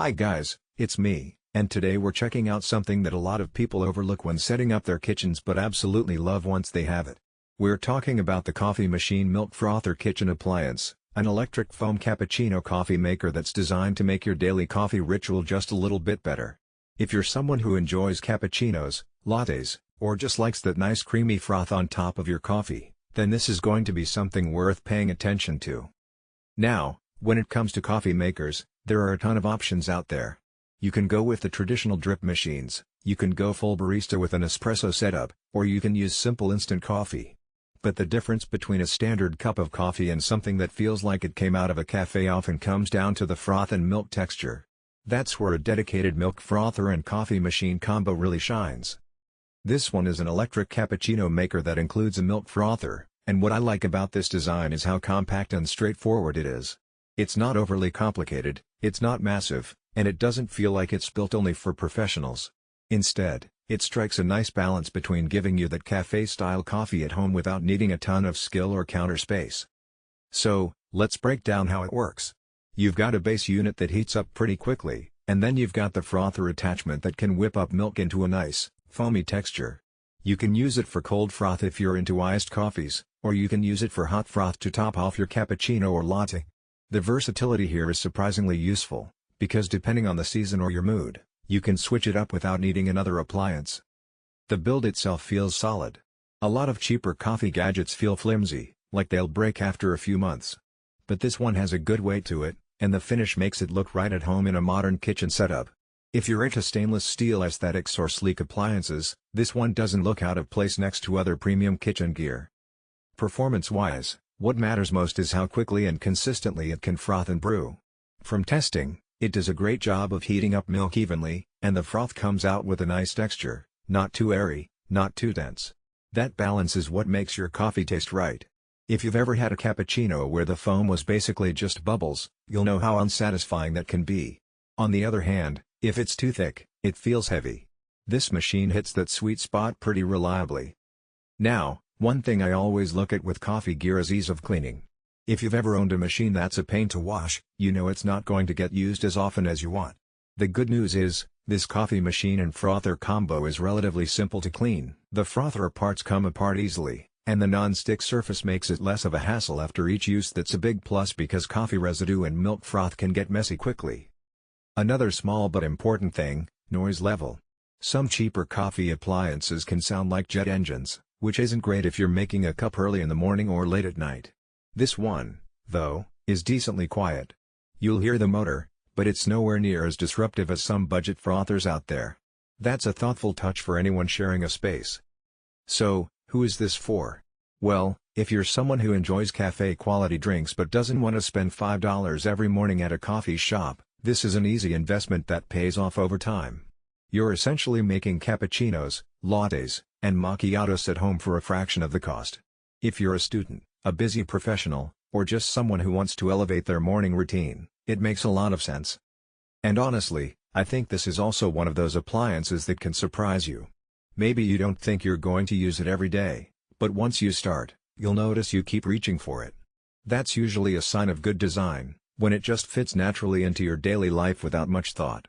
Hi guys, it's me, and today we're checking out something that a lot of people overlook when setting up their kitchens but absolutely love once they have it. We're talking about the coffee machine Milk Frother kitchen appliance, an electric foam cappuccino coffee maker that's designed to make your daily coffee ritual just a little bit better. If you're someone who enjoys cappuccinos, lattes, or just likes that nice creamy froth on top of your coffee, then this is going to be something worth paying attention to. Now, when it comes to coffee makers, there are a ton of options out there. You can go with the traditional drip machines, you can go full barista with an espresso setup, or you can use simple instant coffee. But the difference between a standard cup of coffee and something that feels like it came out of a cafe often comes down to the froth and milk texture. That's where a dedicated milk frother and coffee machine combo really shines. This one is an electric cappuccino maker that includes a milk frother, and what I like about this design is how compact and straightforward it is. It's not overly complicated, it's not massive, and it doesn't feel like it's built only for professionals. Instead, it strikes a nice balance between giving you that cafe-style coffee at home without needing a ton of skill or counter space. So, let's break down how it works. You've got a base unit that heats up pretty quickly, and then you've got the frother attachment that can whip up milk into a nice, foamy texture. You can use it for cold froth if you're into iced coffees, or you can use it for hot froth to top off your cappuccino or latte. The versatility here is surprisingly useful, because depending on the season or your mood, you can switch it up without needing another appliance. The build itself feels solid. A lot of cheaper coffee gadgets feel flimsy, like they'll break after a few months. But this one has a good weight to it, and the finish makes it look right at home in a modern kitchen setup. If you're into stainless steel aesthetics or sleek appliances, this one doesn't look out of place next to other premium kitchen gear. Performance-wise, what matters most is how quickly and consistently it can froth and brew. From testing, it does a great job of heating up milk evenly, and the froth comes out with a nice texture, not too airy, not too dense. That balance is what makes your coffee taste right. If you've ever had a cappuccino where the foam was basically just bubbles, you'll know how unsatisfying that can be. On the other hand, if it's too thick, it feels heavy. This machine hits that sweet spot pretty reliably. Now, one thing I always look at with coffee gear is ease of cleaning. If you've ever owned a machine that's a pain to wash, you know it's not going to get used as often as you want. The good news is, this coffee machine and frother combo is relatively simple to clean. The frother parts come apart easily, and the non-stick surface makes it less of a hassle after each use. That's a big plus because coffee residue and milk froth can get messy quickly. Another small but important thing, noise level. Some cheaper coffee appliances can sound like jet engines, which isn't great if you're making a cup early in the morning or late at night. This one, though, is decently quiet. You'll hear the motor, but it's nowhere near as disruptive as some budget frothers out there. That's a thoughtful touch for anyone sharing a space. So, who is this for? Well, if you're someone who enjoys cafe-quality drinks but doesn't want to spend $5 every morning at a coffee shop, this is an easy investment that pays off over time. You're essentially making cappuccinos, lattes, and macchiatos at home for a fraction of the cost. If you're a student, a busy professional, or just someone who wants to elevate their morning routine, it makes a lot of sense. And honestly, I think this is also one of those appliances that can surprise you. Maybe you don't think you're going to use it every day, but once you start, you'll notice you keep reaching for it. That's usually a sign of good design, when it just fits naturally into your daily life without much thought.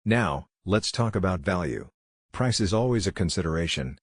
Now, let's talk about value. Price is always a consideration,